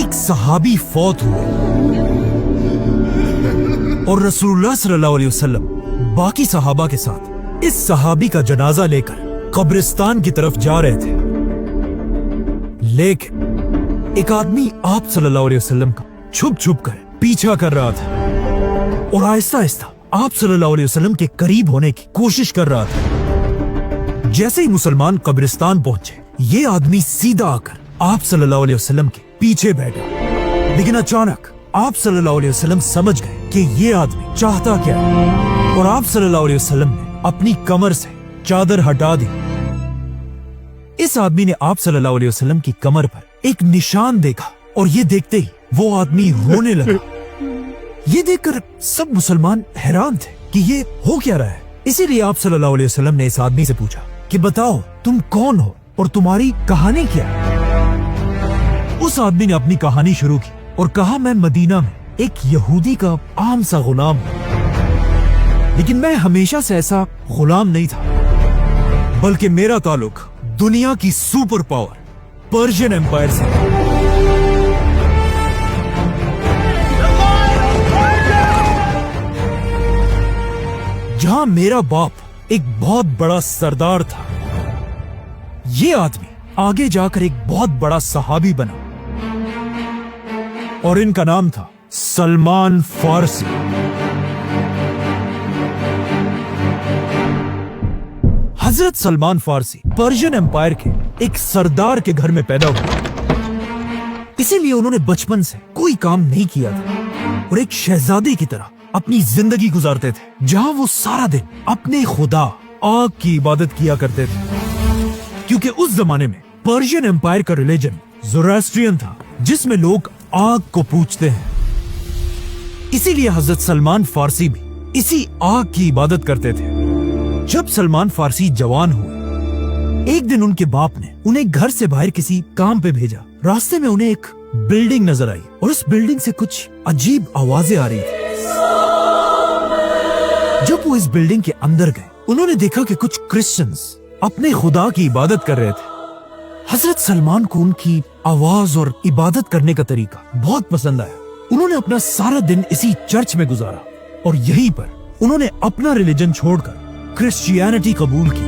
एक सहाबी फौत हुए और रसूलुल्लाह सल्लल्लाहु अलैहि वसल्लम बाकी सहाबा के साथ इस सहाबी का जनाजा लेकर कब्रिस्तान की तरफ जा रहे थे। लेकिन एक आदमी आप सल्लल्लाहु अलैहि वसल्लम का छुप छुप कर पीछा कर रहा था और आहिस्ता आहिस्ता आप सल्लल्लाहु अलैहि वसल्लम के करीब होने की कोशिश कर रहा था। जैसे ही मुसलमान कब्रिस्तान पहुंचे, ये आदमी सीधा आकर आप सल्लल्लाहु अलैहि वसल्लम के पीछे बैठा। लेकिन अचानक आप सल्लल्लाहु अलैहि वसल्लम समझ गए कि ये आदमी चाहता क्या है और आप सल्लल्लाहु अलैहि वसल्लम ने अपनी कमर से चादर हटा दी। इस आदमी ने आप सल्लल्लाहु अलैहि वसल्लम की कमर पर एक निशान देखा और ये देखते ही वो आदमी रोने लगा। ये देखकर सब मुसलमान हैरान थे कि ये हो क्या रहा है। इसीलिए आप सल्लल्लाहु अलैहि वसल्लम ने इस आदमी से पूछा कि बताओ तुम कौन हो और तुम्हारी कहानी क्या है। उस आदमी ने अपनी कहानी शुरू की और कहा, मैं मदीना में एक यहूदी का आम सा गुलाम हूं, लेकिन मैं हमेशा से ऐसा गुलाम नहीं था, बल्कि मेरा ताल्लुक दुनिया की सुपर पावर पर्शियन एम्पायर से। जहां मेरा बाप एक बहुत बड़ा सरदार था। ये आदमी आगे जाकर एक बहुत बड़ा सहाबी बना और इनका नाम था सलमान फारसी। हजरत सलमान फारसी पर्शियन एम्पायर के एक सरदार के घर में पैदा हुए, इसीलिए उन्होंने बचपन से कोई काम नहीं किया था और एक शहजादे की तरह अपनी जिंदगी गुजारते थे, जहां वो सारा दिन अपने खुदा आग की इबादत किया करते थे। क्योंकि उस जमाने में पर्शियन एम्पायर का रिलीजन ज़ोरास्ट्रियन था, जिसमें लोग आग को पूजते हैं। इसीलिए हजरत सलमान फारसी भी इसी आग की इबादत करते थे। जब सलमान फारसी जवान हुए, एक दिन उनके बाप ने उन्हें घर से बाहर किसी काम पे भेजा। रास्ते में उन्हें एक बिल्डिंग नजर आई और उस बिल्डिंग से कुछ अजीब आवाजें आ रही थी। जब वो इस बिल्डिंग के अंदर गए, उन्होंने देखा कि कुछ क्रिश्चियंस अपने खुदा की इबादत कर रहे थे। हजरत सलमान को उनकी आवाज और इबादत करने का तरीका बहुत पसंद आया। उन्होंने अपना सारा दिन इसी चर्च में गुजारा और यहीं पर उन्होंने अपना रिलीजन छोड़कर क्रिश्चियनिटी कबूल की।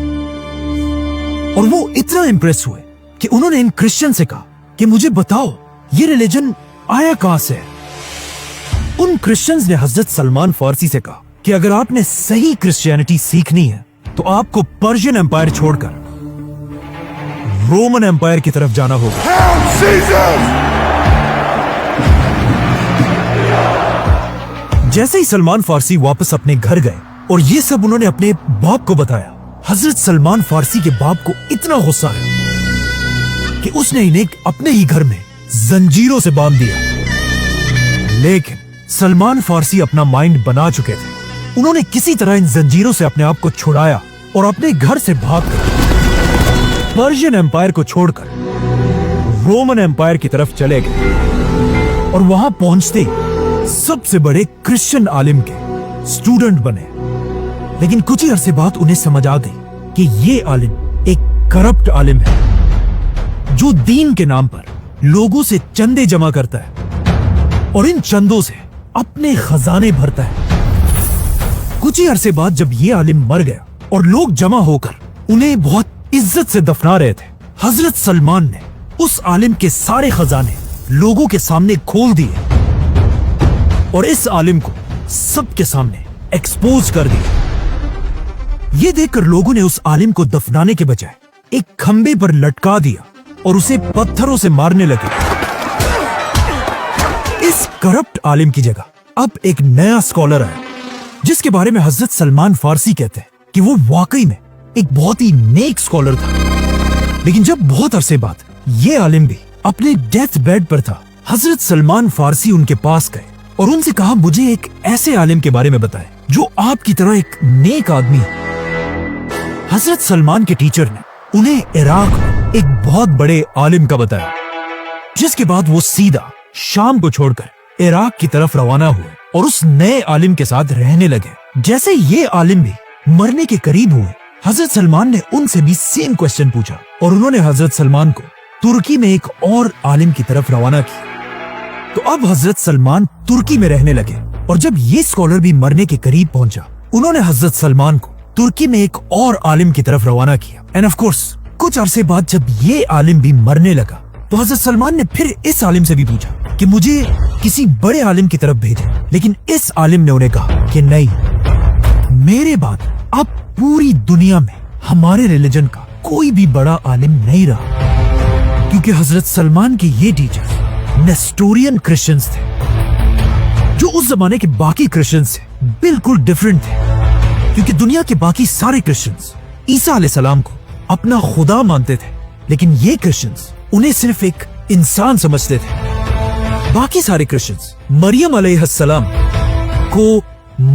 और वो इतना इम्प्रेस हुए कि उन्होंने इन क्रिश्चियन से कहा कि मुझे बताओ ये रिलीजन आया कहां से है। उन क्रिश्चियंस ने हजरत सलमान फारसी से कहा कि अगर आपने सही क्रिश्चियनिटी सीखनी है तो आपको पर्शियन एम्पायर छोड़कर रोमन एम्पायर की तरफ जाना होगा। जैसे ही सलमान फारसी वापस अपने घर गए और ये सब उन्होंने अपने बाप को बताया, हजरत सलमान फारसी के बाप को इतना गुस्सा आया कि उसने इन्हें अपने ही घर में जंजीरों से बांध दिया। लेकिन सलमान फारसी अपना माइंड बना चुके थे। उन्होंने किसी तरह इन जंजीरों से अपने आप को छुड़ाया और अपने घर से भागकर पर्शियन एम्पायर को छोड़कर रोमन एम्पायर की तरफ चले गए और वहां पहुंचते ही सबसे बड़े क्रिश्चियन आलिम के स्टूडेंट बने। लेकिन कुछ ही अरसे बाद उन्हें समझ आ गई कि ये आलिम एक करप्ट आलिम है, जो दीन के नाम पर लोगों से चंदे जमा करता है और इन चंदों से अपने खजाने भरता है। कुछ ही अरसे बाद जब ये आलिम मर गया और लोग जमा होकर उन्हें बहुत इज्जत से दफना रहे थे, हजरत सलमान ने उस आलिम के सारे खजाने लोगों के सामने खोल दिए और इस आलिम को सबके सामने एक्सपोज कर दिया। ये देखकर लोगों ने उस आलिम को दफनाने के बजाय एक खंबे पर लटका दिया और उसे पत्थरों से मारने लगे। इस करप्ट आलिम की जगह अब एक नया स्कॉलर आया, जिसके बारे में हजरत सलमान फारसी कहते हैं कि वो वाकई में एक बहुत ही नेक स्कॉलर था। लेकिन जब बहुत अरसे बाद ये आलिम भी अपने डेथ बेड पर था, हजरत सलमान फारसी उनके पास गए और उनसे कहा, मुझे एक ऐसे आलिम के बारे में बताएं जो आपकी तरह एक नेक आदमी है। हजरत सलमान के टीचर ने उन्हें इराक में एक बहुत बड़े आलिम का बताया, जिसके बाद वो सीधा शाम को छोड़कर इराक की तरफ रवाना हुए और उस नए आलिम के साथ रहने लगे। जैसे ये आलिम भी मरने के करीब हुए, हजरत सलमान ने उनसे भी सेम क्वेश्चन पूछा और उन्होंने हजरत सलमान को तुर्की में एक और आलिम की तरफ रवाना किया। तो अब हजरत सलमान तुर्की में रहने लगे और जब ये स्कॉलर भी मरने के करीब पहुंचा, उन्होंने हजरत सलमान को तुर्की में एक और आलिम की तरफ रवाना किया। एंड ऑफ कोर्स कुछ अरसे बाद जब ये आलिम भी मरने लगा तो हजरत सलमान ने फिर इस आलिम से भी पूछा कि मुझे किसी बड़े आलिम की तरफ भेजें, लेकिन इस आलिम ने उन्हें कहा कि नहीं, मेरे बाद अब पूरी दुनिया में हमारे रिलीजन का कोई भी बड़ा आलिम नहीं रहा, क्योंकि हजरत सलमान के ये टीचर नेस्टोरियन क्रिश्चियंस थे जो उस जमाने के बाकी क्रिश्चियंस से बिल्कुल डिफरेंट थे, क्योंकि दुनिया के बाकी सारे क्रिश्चियंस ईसा अलैहिस्सलाम को अपना खुदा मानते थे, लेकिन ये क्रिश्चियंस उन्हें सिर्फ एक इंसान समझते थे। बाकी सारे क्रिश्चियंस मरियम अलैहिस्सलाम को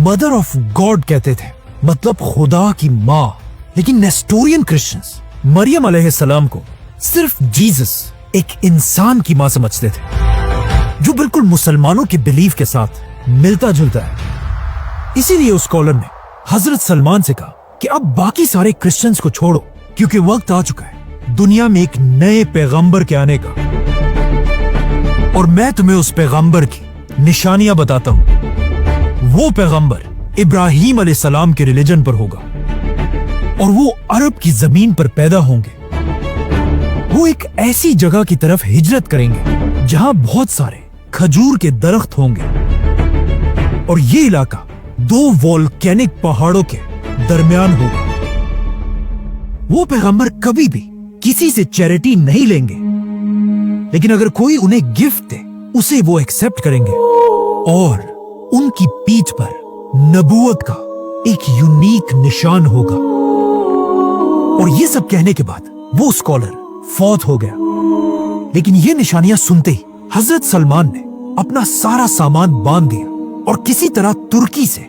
मदर ऑफ गॉड कहते थे, मतलब खुदा की माँ, लेकिन नेस्टोरियन क्रिश्चियंस मरियम अलैहिस्सलाम को सिर्फ जीसस, एक इंसान की माँ समझते थे, जो बिल्कुल मुसलमानों के बिलीफ के साथ मिलता जुलता है। इसीलिए उस स्कॉलर ने हजरत सलमान से कहा कि अब बाकी सारे क्रिश्चियंस को छोड़ो, क्योंकि वक्त आ चुका है दुनिया में एक नए पैगंबर के आने का, और मैं तुम्हें उस पैगंबर की निशानियां बताता हूं। वो पैगंबर इब्राहिम अलैहिस्सलाम के रिलीजन पर होगा और वो अरब की जमीन पर पैदा होंगे। वो एक ऐसी जगह की तरफ हिजरत करेंगे जहां बहुत सारे खजूर के दरख्त होंगे, और ये इलाका 2 वोल्केनिक पहाड़ों के दरमियान होगा। वो पैगंबर कभी भी किसी से चैरिटी नहीं लेंगे, लेकिन अगर कोई उन्हें गिफ्ट दे उसे वो एक्सेप्ट करेंगे, और उनकी पीठ पर नबूवत का एक यूनिक निशान होगा। और ये सब कहने के बाद वो स्कॉलर फौत हो गया। लेकिन ये निशानियां सुनते ही हजरत सलमान ने अपना सारा सामान बांध दिया और किसी तरह तुर्की से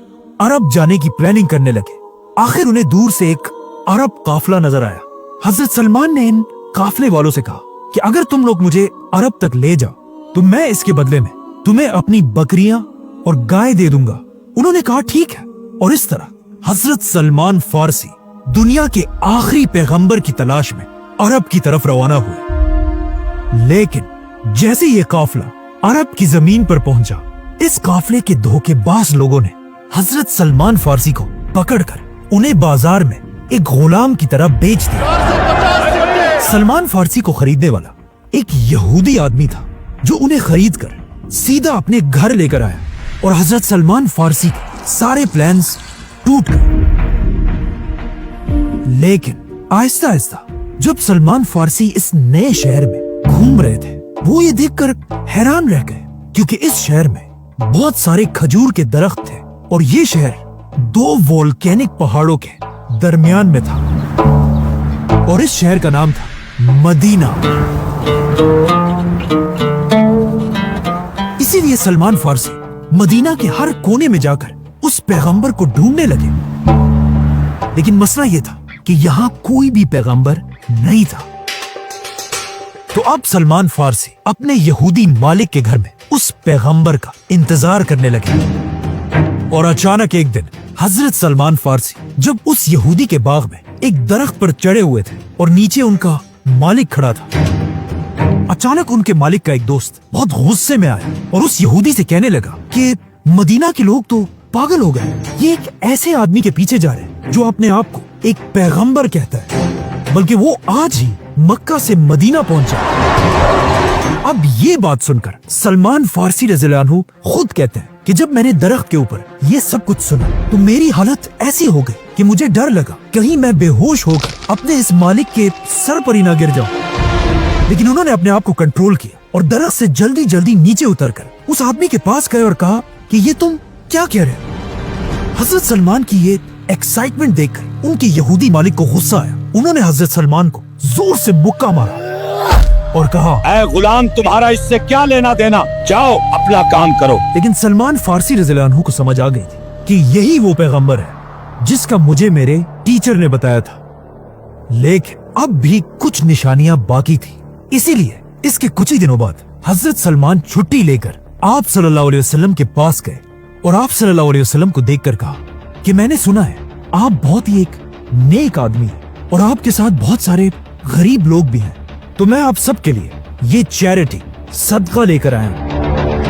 अरब जाने की प्लानिंग करने लगे। आखिर उन्हें दूर से एक अरब काफिला नजर आया। हजरत सलमान ने इन काफिले वालों से कहा कि अगर तुम लोग मुझे अरब तक ले जाओ तो मैं इसके बदले में तुम्हें अपनी बकरियां और गाय दे दूंगा। उन्होंने कहा ठीक है, और इस तरह हजरत सलमान फारसी दुनिया के आखिरी पैगंबर की तलाश में अरब की तरफ रवाना हुए। लेकिन जैसे ये काफिला अरब की जमीन पर पहुंचा, इस काफिले के धोखेबाज लोगों ने हजरत सलमान फारसी को पकड़कर उन्हें बाजार में एक गुलाम की तरह बेच दिया। सलमान फारसी को खरीदने वाला एक यहूदी आदमी था जो उन्हें खरीद कर सीधा अपने घर लेकर आया, और हजरत सलमान फारसी के सारे प्लान्स टूट गए। लेकिन आहिस्ता आहिस्ता जब सलमान फारसी इस नए शहर में घूम रहे थे, वो ये देखकर हैरान रह गए, क्योंकि इस शहर में बहुत सारे खजूर के दरख्त थे और ये शहर 2 वोल्केनिक पहाड़ों के दरमियान में था, और इस शहर का नाम था मदीना। इसीलिए सलमान फारसी मदीना के हर कोने में जाकर उस पैगंबर को ढूंढने लगे। लेकिन मसला यह था कि यहाँ कोई भी पैगंबर नहीं था। तो अब सलमान फारसी अपने यहूदी मालिक के घर में उस पैगंबर का इंतजार करने लगे, और अचानक एक दिन हजरत सलमान फारसी जब उस यहूदी के बाग में एक दरख्त पर चढ़े हुए थे और नीचे उनका मालिक खड़ा था, अचानक उनके मालिक का एक दोस्त बहुत गुस्से में आया और उस यहूदी से कहने लगा कि मदीना के लोग तो पागल हो गए, ये एक ऐसे आदमी के पीछे जा रहे हैं जो अपने आप को एक पैगंबर कहता है, बल्कि वो आज ही मक्का से मदीना पहुंचा। अब ये बात सुनकर सलमान फारसी रज़ियल्लाहु अन्हु खुद कहते हैं कि जब मैंने दरख्त के ऊपर ये सब कुछ सुना तो मेरी हालत ऐसी हो गई कि मुझे डर लगा कहीं मैं बेहोश होकर अपने इस मालिक के सर पर ही ना गिर जाऊं। लेकिन उन्होंने अपने आप को कंट्रोल किया और दरख्त से जल्दी जल्दी नीचे उतरकर उस आदमी के पास गए और कहा कि ये तुम क्या कह रहे हो। हजरत सलमान की ये एक्साइटमेंट देखकर उनके यहूदी मालिक को गुस्सा आया। उन्होंने हजरत सलमान को जोर से मुक्का मारा और कहा, ऐ गुलाम, तुम्हारा इससे क्या लेना देना, जाओ अपना काम करो। लेकिन सलमान फारसी रज़ियल्लाहु अन्हु को समझ आ गई थी कि यही वो पैगंबर है जिसका मुझे मेरे टीचर ने बताया था। लेकिन अब भी कुछ निशानियां बाकी थी। इसीलिए इसके कुछ ही दिनों बाद हजरत सलमान छुट्टी लेकर आप सल्लल्लाहु अलैहि वसल्लम के पास गए और आप सल्लल्लाहु अलैहि वसल्लम को देखकर कहा कि मैंने सुना है आप बहुत ही एक नेक आदमी हैं और आपके साथ बहुत सारे गरीब लोग भी हैं, तो मैं आप सबके लिए ये चैरिटी सदका लेकर आया हूं।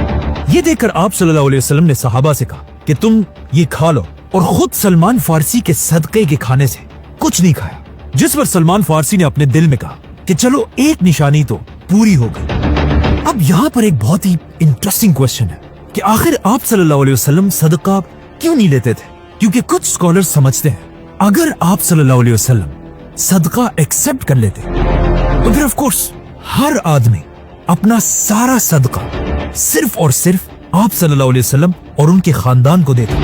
یہ دیکھ کر آپ صلی اللہ علیہ وسلم نے صحابہ سے کہا کہ تم یہ کھا لو، اور خود سلمان فارسی کے صدقے کے کھانے سے کچھ نہیں کھایا، جس پر سلمان فارسی نے اپنے دل میں کہا کہ چلو ایک نشانی تو پوری ہو گئی۔ اب یہاں پر ایک بہت ہی انٹرسٹنگ کوشچن ہے کہ آخر آپ صلی اللہ علیہ وسلم صدقہ کیوں نہیں لیتے تھے؟ کیونکہ کچھ اسکالر سمجھتے ہیں اگر آپ صلی اللہ علیہ وسلم صدقہ ایکسپٹ کر لیتے تو پھر آف کورس ہر آدمی اپنا سارا صدقہ صرف اور صرف آپ صلی اللہ علیہ وسلم اور ان کے خاندان کو دیتا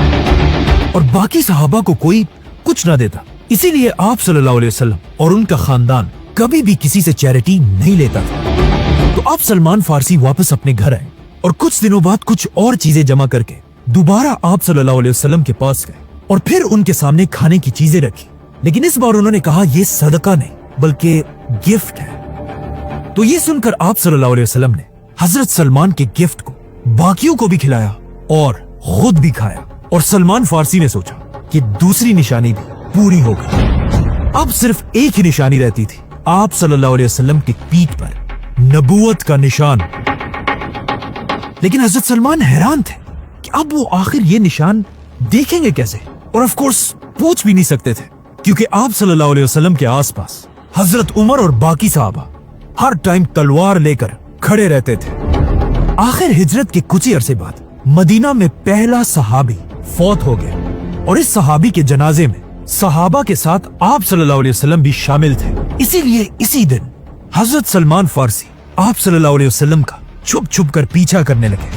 اور باقی صحابہ کو کوئی کچھ نہ دیتا۔ اسی لیے آپ صلی اللہ علیہ وسلم اور ان کا خاندان کبھی بھی کسی سے چیریٹی نہیں لیتا تھا۔ تو آپ سلمان فارسی واپس اپنے گھر آئے اور کچھ دنوں بعد کچھ اور چیزیں جمع کر کے دوبارہ آپ صلی اللہ علیہ وسلم کے پاس گئے اور پھر ان کے سامنے کھانے کی چیزیں رکھی، لیکن اس بار انہوں نے کہا یہ صدقہ نہیں بلکہ گفٹ ہے۔ تو یہ سن کر آپ صلی اللہ علیہ وسلم نے حضرت سلمان کے گفٹ کو باقیوں کو بھی کھلایا اور خود بھی کھایا، اور سلمان فارسی نے سوچا کہ دوسری نشانی بھی پوری ہو گئی۔ اب صرف ایک ہی نشانی رہتی تھی، آپ صلی اللہ علیہ وسلم کی پیٹھ پر نبوت کا نشان۔ لیکن حضرت سلمان حیران تھے کہ اب وہ آخر یہ نشان دیکھیں گے کیسے، اور آف کورس پوچھ بھی نہیں سکتے تھے کیونکہ آپ صلی اللہ علیہ وسلم کے آس پاس حضرت عمر اور باقی صحابہ ہر ٹائم تلوار لے کر کھڑے رہتے تھے۔ آخر ہجرت کے کچھ ہی عرصے بعد مدینہ میں پہلا صحابی فوت ہو گیا، اور اس صحابی کے جنازے میں صحابہ کے ساتھ آپ صلی اللہ علیہ وسلم بھی شامل تھے۔ اسی لیے اسی دن حضرت سلمان فارسی آپ صلی اللہ علیہ وسلم کا چھپ چھپ کر پیچھا کرنے لگے،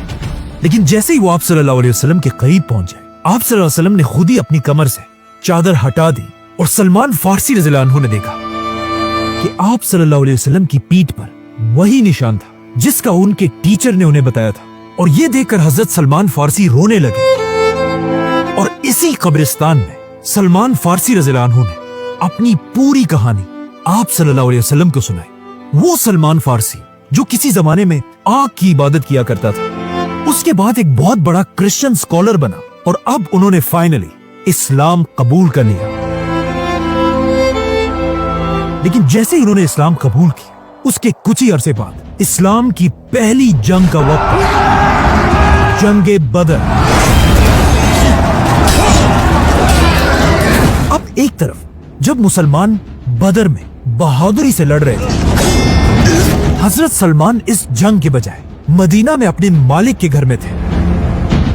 لیکن جیسے ہی وہ آپ صلی اللہ علیہ وسلم کے قریب پہنچے، آپ صلی اللہ علیہ وسلم نے خود ہی اپنی کمر سے چادر ہٹا دی، اور سلمان فارسی رضی اللہ عنہ نے دیکھا کہ آپ صلی اللہ علیہ وسلم کی پیٹھ پر وہی نشان تھا جس کا ان کے ٹیچر نے انہیں بتایا تھا، اور یہ دیکھ کر حضرت سلمان فارسی رونے لگے۔ اور اسی قبرستان میں سلمان فارسی رضی اللہ عنہ نے اپنی پوری کہانی آپ صلی اللہ علیہ وسلم کو سنائی۔ وہ سلمان فارسی جو کسی زمانے میں آگ کی عبادت کیا کرتا تھا، اس کے بعد ایک بہت بڑا کرسچن اسکالر بنا، اور اب انہوں نے فائنلی اسلام قبول کر لیا۔ لیکن جیسے ہی انہوں نے اسلام قبول کی، اس کے کچھ ہی عرصے بعد اسلام کی پہلی جنگ کا وقت آیا، جنگ بدر۔ اب ایک طرف جب مسلمان بدر میں بہادری سے لڑ رہے تھے، حضرت سلمان اس جنگ کے بجائے مدینہ میں اپنے مالک کے گھر میں تھے،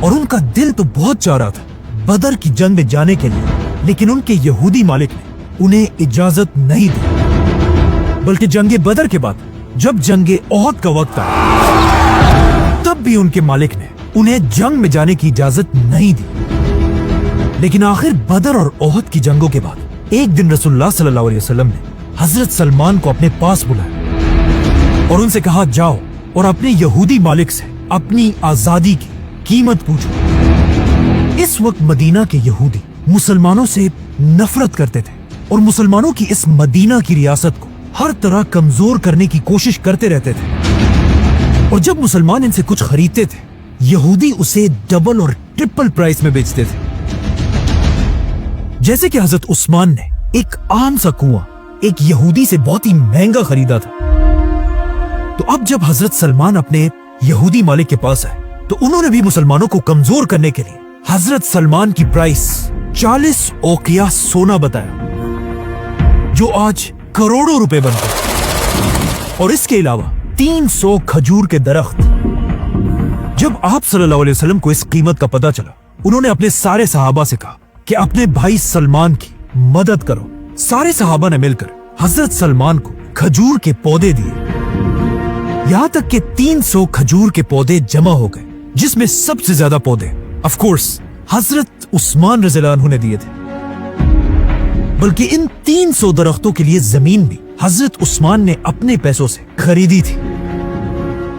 اور ان کا دل تو بہت چاہ رہا تھا بدر کی جنگ میں جانے کے لیے، لیکن ان کے یہودی مالک نے انہیں اجازت نہیں دی۔ بلکہ جنگ بدر کے بعد جب جنگ احد کا وقت آیا، تب بھی ان کے مالک نے انہیں جنگ میں جانے کی اجازت نہیں دی۔ لیکن آخر بدر اور احد کی جنگوں کے بعد ایک دن رسول اللہ صلی اللہ علیہ وسلم نے حضرت سلمان کو اپنے پاس بلایا اور ان سے کہا جاؤ اور اپنے یہودی مالک سے اپنی آزادی کی قیمت پوچھو۔ اس وقت مدینہ کے یہودی مسلمانوں سے نفرت کرتے تھے، اور مسلمانوں کی اس مدینہ کی ریاست کو ہر طرح کمزور کرنے کی کوشش کرتے رہتے تھے، اور جب مسلمان ان سے کچھ خریدتے تھے، یہودی اسے ڈبل اور ٹرپل پرائس میں بیچتے تھے۔ جیسے کہ حضرت عثمان نے ایک عام سا کنواں ایک یہودی سے بہت ہی مہنگا خریدا تھا، تو اب جب حضرت سلمان اپنے یہودی مالک کے پاس آئے تو انہوں نے بھی مسلمانوں کو کمزور کرنے کے لیے حضرت سلمان کی پرائس 40 اوقیہ سونا بتایا، جو آج کروڑوں روپے بنتے ہیں، اور اس کے علاوہ 300 کھجور کے درخت۔ جب آپ صلی اللہ علیہ وسلم کو اس قیمت کا پتہ چلا، انہوں نے اپنے سارے صحابہ سے کہا کہ اپنے بھائی سلمان کی مدد کرو۔ سارے صحابہ نے مل کر حضرت سلمان کو کھجور کے پودے دیے، یہاں تک کہ 300 کھجور کے پودے جمع ہو گئے، جس میں سب سے زیادہ پودے آف کورس حضرت عثمان رضی اللہ عنہ نے دیے تھے۔ بلکہ ان 300 درختوں کے لیے زمین بھی حضرت عثمان نے اپنے پیسوں سے خریدی تھی،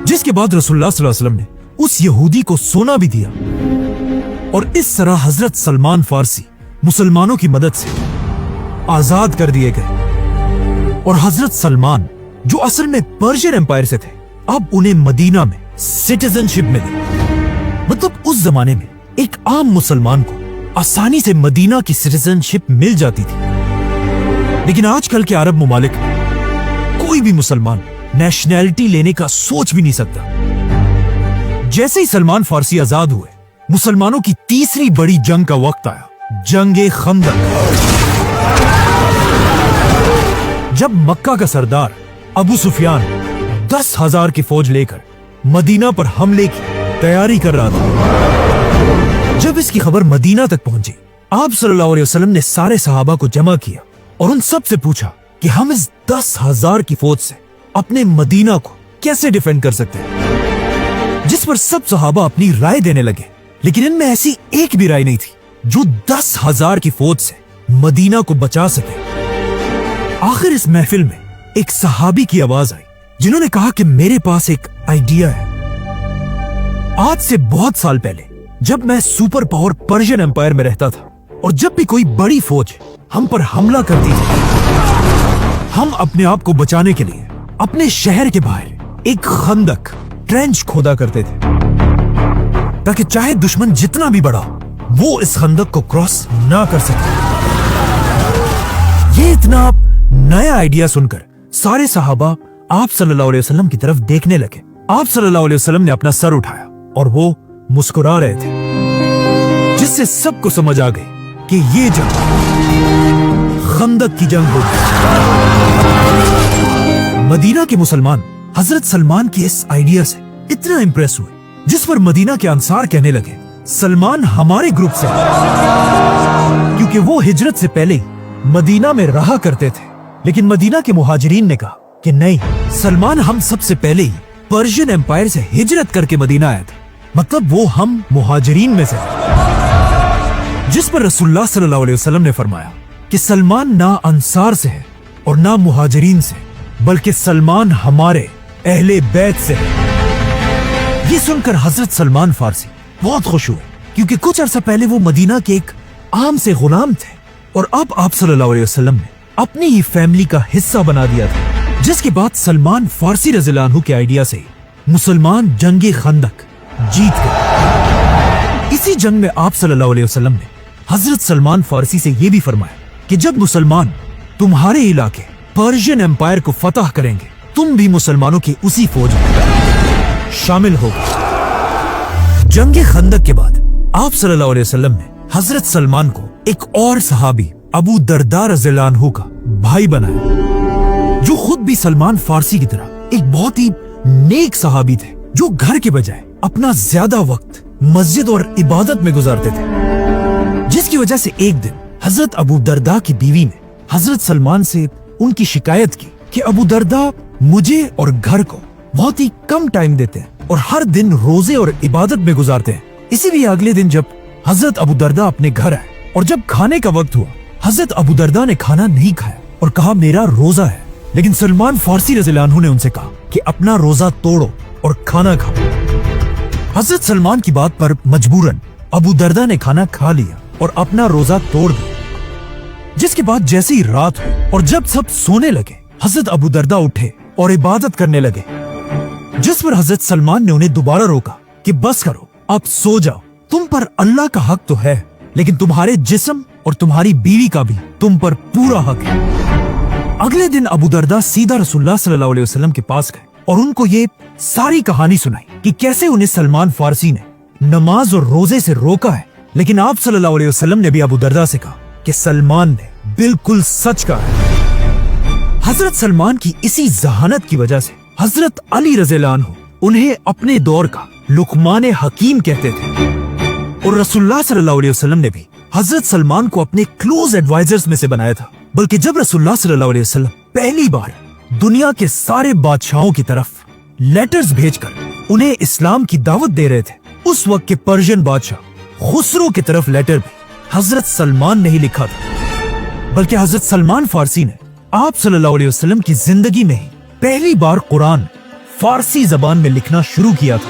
جس کے بعد رسول اللہ صلی اللہ علیہ وسلم نے اس یہودی کو سونا بھی دیا، اور اس طرح حضرت سلمان فارسی مسلمانوں کی مدد سے آزاد کر دیے گئے، اور حضرت سلمان جو اصل میں پرشین امپائر سے تھے، اب انہیں مدینہ میں سٹیزن شپ ملی۔ مطلب اس زمانے میں ایک عام مسلمان کو آسانی سے مدینہ کی سٹیزن شپ مل جاتی تھی، لیکن آج کل کے عرب ممالک میں کوئی بھی مسلمان نیشنلٹی لینے کا سوچ بھی نہیں سکتا۔ जैसे ही सलमान फारसी आजाद हुए, मुसलमानों की तीसरी बड़ी जंग का वक्त आया, जंगे खंदक। जब मक्का का सरदार अबू सुफियान 10,000 की फौज लेकर मदीना पर हमले की तैयारी कर रहा था, जब इसकी खबर मदीना तक पहुंची, आप सल्लल्लाहु अलैहि वसल्लम ने सारे सहाबा को जमा किया और उन सब से पूछा कि हम इस 10,000 की फौज से अपने मदीना को कैसे डिफेंड कर सकते हैं। जिस पर सब सहाबा अपनी राय देने लगे, लेकिन इनमें ऐसी एक भी राय नहीं थी जो 10,000 की फौज से मदीना को बचा सके। आखिर इस महफिल में एक सहाबी की आवाज आई, जिन्होंने कहा कि मेरे पास एक आइडिया है। आज से बहुत साल पहले जब मैं सुपर पावर पर्शियन एम्पायर में रहता था, और जब भी कोई बड़ी फौज हम पर हमला करती थी, हम अपने आप को बचाने के लिए अपने शहर के बाहर एक खंदक, ट्रेंच खोदा करते थे, ताकि चाहे दुश्मन जितना भी बड़ा हो, वो इस खंदक को क्रॉस ना कर सके। ये इतना नया आइडिया सुनकर सारे सहाबा आप सल्लल्लाहु अलैहि वसल्लम की तरफ देखने लगे। आप सल्लल्लाहु अलैहि वसल्लम ने अपना सर उठाया और वो मुस्कुरा रहे थे, जिससे सबको समझ आ गई कि ये जंग खंदक की जंग होगी। मदीना के मुसलमान हजरत सलमान के इस आइडिया से इतना इंप्रेस हुए, जिस पर मदीना के अंसार कहने लगे, सलमान हमारे ग्रुप से है, क्योंकि वो हिजरत से पहले मदीना में रहा करते थे। लेकिन मदीना के मुहाजिरीन ने कहा कि नहीं, सलमान हम सबसे पहले ही पर्शियन एम्पायर से हिजरत करके मदीना आया था, मतलब वो हम मुहाजिरीन में से थे। जिस पर रसूलुल्लाह सल्लल्लाहु अलैहि वसल्लम ने फरमाया कि सलमान ना अंसार से है और ना मुहाजिरीन से, बल्कि सलमान हमारे अहले बैत से है। ये सुनकर हजरत सलमान फारसी बहुत खुश हुए, क्योंकि कुछ अरसा पहले वो मदीना के एक आम से गुलाम थे, और अब आप सल्लल्लाहु अलैहि वसल्लम ने अपनी ही फैमिली का हिस्सा बना दिया था। जिसके बाद सलमान फारसी रज़ियल्लाहु अन्हु के आइडिया से मुसलमान जंगे खंदक जीत गए। इसी जंग में आप सल्लल्लाहु अलैहि वसल्लम ने हजरत सलमान फारसी से यह भी फरमाया कि जब मुसलमान तुम्हारे इलाके पर्शियन एम्पायर को फतह करेंगे, तुम भी मुसलमानों की उसी फौज में शामिल हो गए। जंगे खंदक के बाद आप सल्लल्लाहु अलैहि वसल्लम ने हजरत सलमान को एक और सहाबी अबू दरदा रज़ियल्लाहु अन्हु का भाई बनाया, जो खुद भी सलमान फारसी की तरह एक बहुत ही नेक सहाबी थे, जो घर के बजाय अपना ज्यादा वक्त मस्जिद और इबादत में गुजारते थे। जिसकी वजह से एक दिन हजरत अबू दरदा की बीवी ने हजरत सलमान से उनकी शिकायत की कि अबू दरदा मुझे और घर को बहुत ही कम टाइम देते हैं और हर दिन रोजे और इबादत में गुजारते हैं। इसीलिए अगले दिन जब हजरत अबू दरदा अपने घर आए और जब खाने का वक्त हुआ, हजरत अबू दरदा ने खाना नहीं खाया और कहा मेरा रोजा है। लेकिन सलमान फारसी रज़ियल्लाहु अन्हु ने उनसे कहा कि अपना रोजा तोड़ो और खाना खाओ। हजरत सलमान की बात पर मजबूरन अबू दरदा ने खाना खा लिया और अपना रोजा तोड़ दिया। जिसके बाद जैसे ही रात हुई और जब सब सोने लगे, हजरत अबू दरदा उठे और इबादत करने लगे। जिस पर हजरत सलमान ने उन्हें दोबारा रोका कि बस करो, आप सो जाओ, तुम पर अल्लाह का हक तो है, लेकिन तुम्हारे जिस्म और तुम्हारी बीवी का भी तुम पर पूरा हक है। अगले दिन अबू दरदा सीधा रसूलुल्लाह सल्लल्लाहु अलैहि वसल्लम के पास गए और उनको ये सारी कहानी सुनाई कि कैसे उन्हें सलमान फारसी ने नमाज और रोजे से रोका है। लेकिन आप सल्लल्लाहु अलैहि वसल्लम ने भी अबू दरदा से कहा कि सलमान ने बिल्कुल सच कहा है। हजरत सलमान की इसी जहानत की वजह से हजरत अली रज़ियल्लाहु अन्हु उन्हें अपने दौर का लुकमान हकीम कहते थे, और रसूलुल्लाह सल्लल्लाहु अलैहि वसल्लम ने भी हजरत सलमान को अपने क्लोज एडवाइजर्स में से बनाया था। बल्कि जब रसूलुल्लाह सल्लल्लाहु अलैहि वसल्लम पहली बार दुनिया के सारे बादशाहों की तरफ लेटर्स भेजकर उन्हें इस्लाम की दावत दे रहे थे, उस वक्त के पर्शियन बादशाह खुसरो की तरफ लेटर भी हजरत सलमान ने ही लिखा था। बल्कि हजरत सलमान फारसी ने आप सल्लल्लाहु अलैहि वसल्लम की जिंदगी में ही पहली बार कुरान फारसी जबान में लिखना शुरू किया था।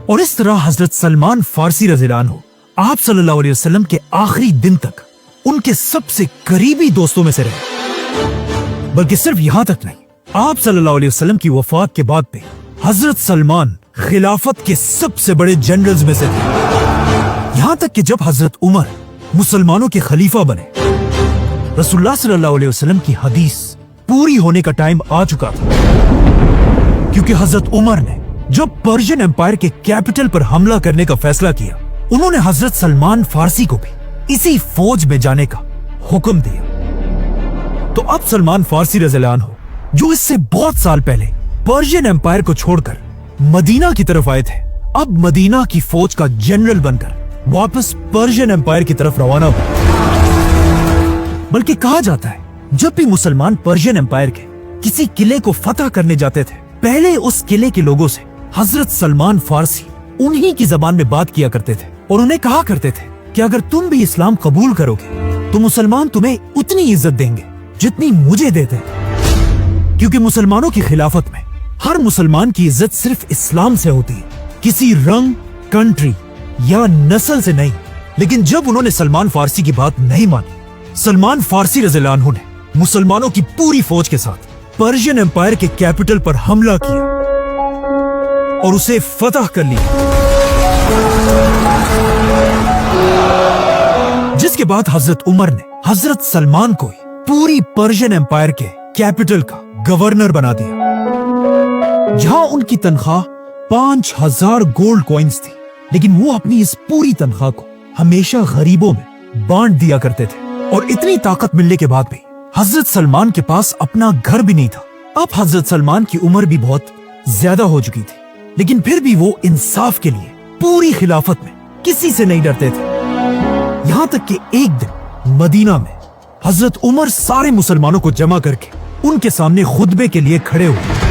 और इस तरह हजरत सलमान फारसी रज़ियल्लाहु अन्हु आप सल्लल्लाहु अलैहि वसल्लम के आखिरी दिन तक उनके सबसे करीबी दोस्तों में से रहे। बल्कि सिर्फ यहां तक नहीं, आप सल्लल्लाहु अलैहि वसल्लम की वफात के बाद पे हजरत सलमान खिलाफत के सबसे बड़े जनरल्स में से थे। यहां तक कि जब हजरत उमर मुसलमानों के खलीफा बने, रसूलुल्लाह सल्लल्लाहु अलैहि वसल्लम की हदीस पूरी होने का टाइम आ चुका था, क्योंकि हजरत उमर ने जब पर्शियन एम्पायर के कैपिटल पर हमला करने का फैसला किया, उन्होंने हजरत सलमान फारसी को भी इसी फौज में जाने का हुक्म दिया। तो अब सलमान फारसी रज़ियल्लाहु अन्हु, जो इससे बहुत साल पहले पर्शियन एम्पायर को छोड़कर मदीना की तरफ आए थे, अब मदीना की फौज का जनरल बनकर वापस पर्शियन एम्पायर की तरफ रवाना हुए। बल्कि कहा जाता है, जब भी मुसलमान पर्शियन एम्पायर के किसी किले को फतह करने जाते थे, पहले उस किले के लोगों से हजरत सलमान फारसी उन्हीं की जबान में बात किया करते थे और उन्हें कहा करते थे कि अगर तुम भी इस्लाम कबूल करोगे तो मुसलमान तुम्हें उतनी इज्जत देंगे जितनी मुझे देते हैं। क्योंकि मुसलमानों की खिलाफत में हर मुसलमान की इज्जत सिर्फ इस्लाम से होती है, किसी रंग, कंट्री या नस्ल से नहीं। लेकिन जब उन्होंने सलमान फारसी की बात नहीं मानी, सलमान फारसी रज़ियल्लाहु अन्हु ने मुसलमानों की पूरी फौज के साथ पर्शियन एम्पायर के कैपिटल पर हमला किया और उसे फतह कर लिया। जिसके बाद हजरत उमर ने हजरत सलमान को ही पूरी पर्शियन एम्पायर के कैपिटल का गवर्नर बना दिया, जहां उनकी तनख्वाह 5000 गोल्ड कॉइन्स थी। लेकिन वो अपनी इस पूरी तनख्वाह को हमेशा गरीबों में बांट दिया करते थे। और इतनी ताकत मिलने के बाद भी हजरत सलमान के पास अपना घर भी नहीं था। अब हजरत सलमान की उम्र भी बहुत ज्यादा हो चुकी थी, लेकिन फिर भी वो इंसाफ के लिए पूरी खिलाफत में किसी से नहीं डरते थे। यहाँ तक कि एक दिन मदीना में हजरत उमर सारे मुसलमानों को जमा करके उनके सामने खुतबे के लिए खड़े हुए।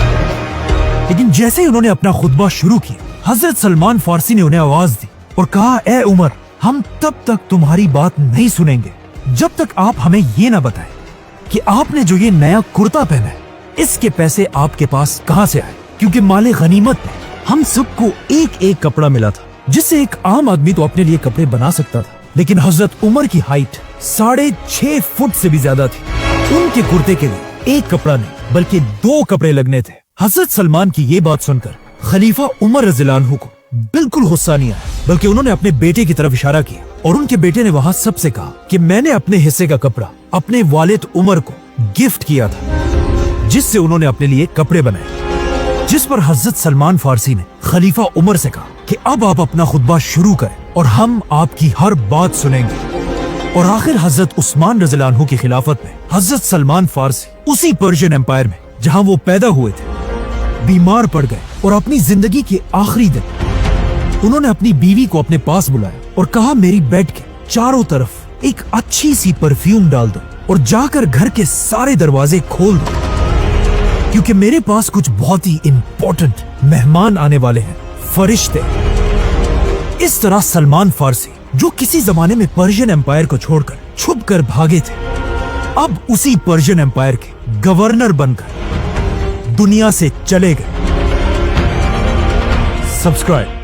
लेकिन जैसे ही उन्होंने अपना खुतबा शुरू किया, हजरत सलमान फारसी ने उन्हें आवाज दी और कहा, ए उमर, हम तब तक तुम्हारी बात नहीं सुनेंगे जब तक आप हमें ये ना बताएं कि आपने जो ये नया कुर्ता पहना है, इसके पैसे आपके पास कहां से आए। क्योंकि माले गनीमत में हम सबको एक एक कपड़ा मिला था, जिससे एक आम आदमी तो अपने लिए कपड़े बना सकता था। लेकिन हजरत उमर की हाइट 6.5 फुट से भी ज्यादा थी। उनके कुर्ते के लिए एक कपड़ा नहीं बल्कि 2 कपड़े लगने थे। हजरत सलमान की ये बात सुनकर खलीफा उमर रज़ियल्लाहु अन्हु को बिल्कुल गुस्सा नहीं आया, बल्कि उन्होंने अपने बेटे की तरफ इशारा किया और उनके बेटे ने वहां सबसे कहा कि मैंने अपने हिस्से का कपड़ा अपने वालिद उमर को गिफ्ट किया था, जिससे उन्होंने अपने लिए कपड़े बनाए। जिस पर हजरत सलमान फारसी ने खलीफा उमर से कहा कि अब आप अपना खुतबा शुरू करें और हम आपकी हर बात सुनेंगे। और आखिर हजरत उस्मान रज़ियल्लाहु अन्हु की खिलाफत में हजरत सलमान फारसी उसी पर्शियन एम्पायर में जहां वो पैदा हुए थे बीमार पड़ गए और अपनी जिंदगी के आखिरी दिन उन्होंने अपनी बीवी को अपने पास बुलाया और कहा, मेरी बेड के चारों तरफ एक अच्छी सी परफ्यूम डाल दो और जाकर घर के सारे दरवाजे खोल दो, क्योंकि मेरे पास कुछ बहुत ही इंपॉर्टेंट मेहमान आने वाले हैं, फरिश्ते। इस तरह सलमान फारसी, जो किसी जमाने में पर्शियन एम्पायर को छोड़कर छुप कर भागे थे, अब उसी पर्शियन एम्पायर के गवर्नर बनकर दुनिया से चले गए। सब्सक्राइब।